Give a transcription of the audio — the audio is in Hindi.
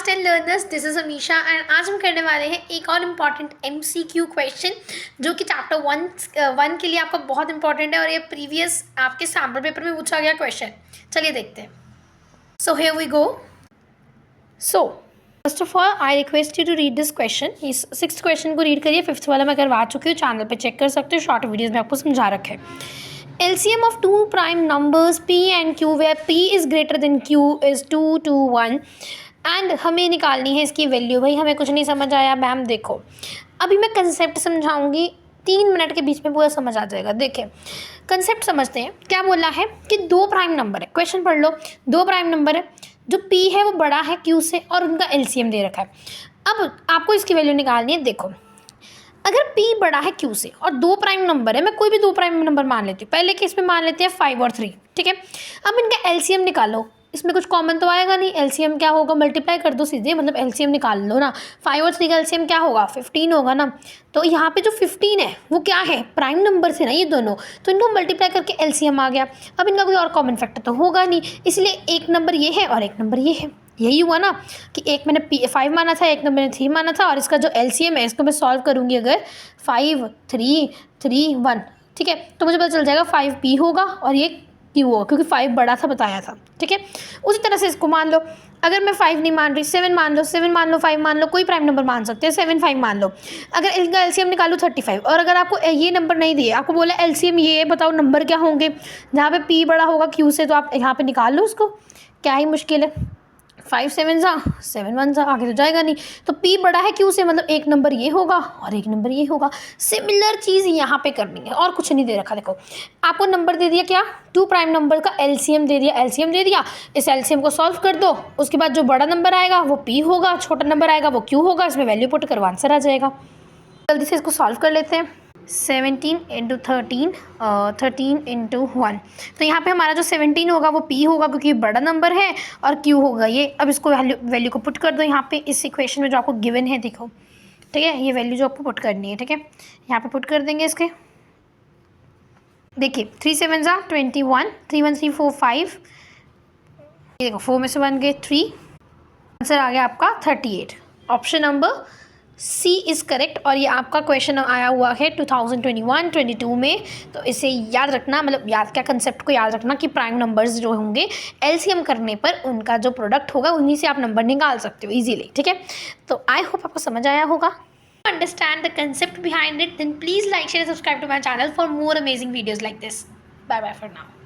Smart and learners, this is Amisha and आज हम करने वाले हैं एक और इम्पॉर्टेंट MCQ क्वेश्चन जो कि चैप्टर वन के लिए आपका बहुत इंपॉर्टेंट है और ये प्रीवियस आपके सैम्पल पेपर में पूछा गया क्वेश्चन। चलिए देखते हैं। So here we go. So first of all I request you to read this question. इस 6th क्वेश्चन को रीड करिए, 5th वाला मैं करवा चुकी हूँ, चैनल पे चेक कर सकते हो, शॉर्ट वीडियोज़ में आपको समझा रखे हैं। LCM of two prime numbers P and Q where P is greater than Q is 2 to 1 and हमें निकालनी है इसकी वैल्यू। भाई हमें कुछ नहीं समझ आया मैम, देखो अभी मैं कंसेप्ट समझाऊंगी, 3 मिनट के बीच में पूरा समझ आ जाएगा। देखिए कंसेप्ट समझते हैं। क्या बोला है कि 2 प्राइम नंबर है, क्वेश्चन पढ़ लो। 2 प्राइम नंबर है, जो P है वो बड़ा है Q से और उनका LCM दे रखा है। अब आपको इसकी वैल्यू निकालनी है। देखो अगर P बड़ा है Q से और 2 प्राइम नंबर है, मैं कोई भी 2 प्राइम नंबर मान लेती हूँ। पहले केस में मान लेते हैं 5 और 3, ठीक है। अब इनका LCM निकालो, इसमें कुछ कॉमन तो आएगा नहीं। LCM क्या होगा, मल्टीप्लाई कर दो सीधे, मतलब LCM निकाल लो ना। 5 और 3 का LCM क्या होगा, 15 होगा ना। तो यहाँ पे जो 15 है वो क्या है, प्राइम नंबर से ना ये दोनों, तो इनको मल्टीप्लाई करके LCM आ गया। अब इनका कोई और कॉमन फैक्टर तो होगा नहीं, इसलिए एक नंबर ये है और एक नंबर ये है। यही हुआ ना कि एक मैंने 5 माना था, एक नंबर ने 3 माना था, और इसका जो LCM है इसको मैं सॉल्व करूँगी अगर 5 3 3 1, ठीक है, तो मुझे पता चल जाएगा 5P होगा और ये Q होगा, क्योंकि 5 बड़ा था बताया था, ठीक है। उसी तरह से इसको मान लो, अगर मैं 5 नहीं मान रही, 7 मान लो, 7 मान लो, 5 मान लो, कोई प्राइम नंबर मान सकते हैं, 7 5 मान लो। अगर इनका LCM निकालो 35, और अगर आपको ये नंबर नहीं दिए, आपको बोला LCM ये बताओ नंबर क्या होंगे, जहाँ पे P बड़ा होगा Q से, तो आप यहाँ पे निकाल लो उसको, क्या ही मुश्किल है। 5 7 जा 7 1 जा, आगे तो जाएगा नहीं। तो P बड़ा है Q से, मतलब एक नंबर ये होगा और एक नंबर ये होगा। सिमिलर चीज़ यहाँ पे करनी है और कुछ नहीं दे रखा। देखो आपको नंबर दे दिया, क्या 2 प्राइम नंबर का LCM दे दिया, LCM दे दिया, इस LCM को सॉल्व कर दो। उसके बाद जो बड़ा नंबर आएगा वो P होगा, छोटा नंबर आएगा वो Q होगा, इसमें वैल्यू पुट करो, आंसर आ जाएगा। जल्दी से इसको सॉल्व कर लेते हैं। 17 × 13 13 × 1, तो यहाँ पे हमारा जो 17 होगा वो P होगा क्योंकि बड़ा नंबर है, और Q होगा ये। अब इसको वैल्यू को पुट कर दो यहाँ पे इस इक्वेशन में जो आपको गिवन है, देखो ठीक है, ये वैल्यू जो आपको पुट करनी है, ठीक है, यहाँ पे पुट कर देंगे इसके। देखिए 3 7 जा 21, 3 1 3 4 5, ये देखो 4 में से 1 गए 3, आंसर आ गया आपका 38। Option number C is correct. और ये आपका क्वेश्चन आया हुआ है 2021-22 में, तो इसे याद रखना, मतलब याद क्या, कंसेप्ट को याद रखना कि प्राइम नंबर्स जो होंगे LCM करने पर उनका जो प्रोडक्ट होगा उन्हीं से आप नंबर निकाल सकते हो इजीली, ठीक है। तो आई होप आपको समझ आया होगा। Understand the concept behind it, then please like share subscribe to my channel for more amazing videos like this. Bye bye for now.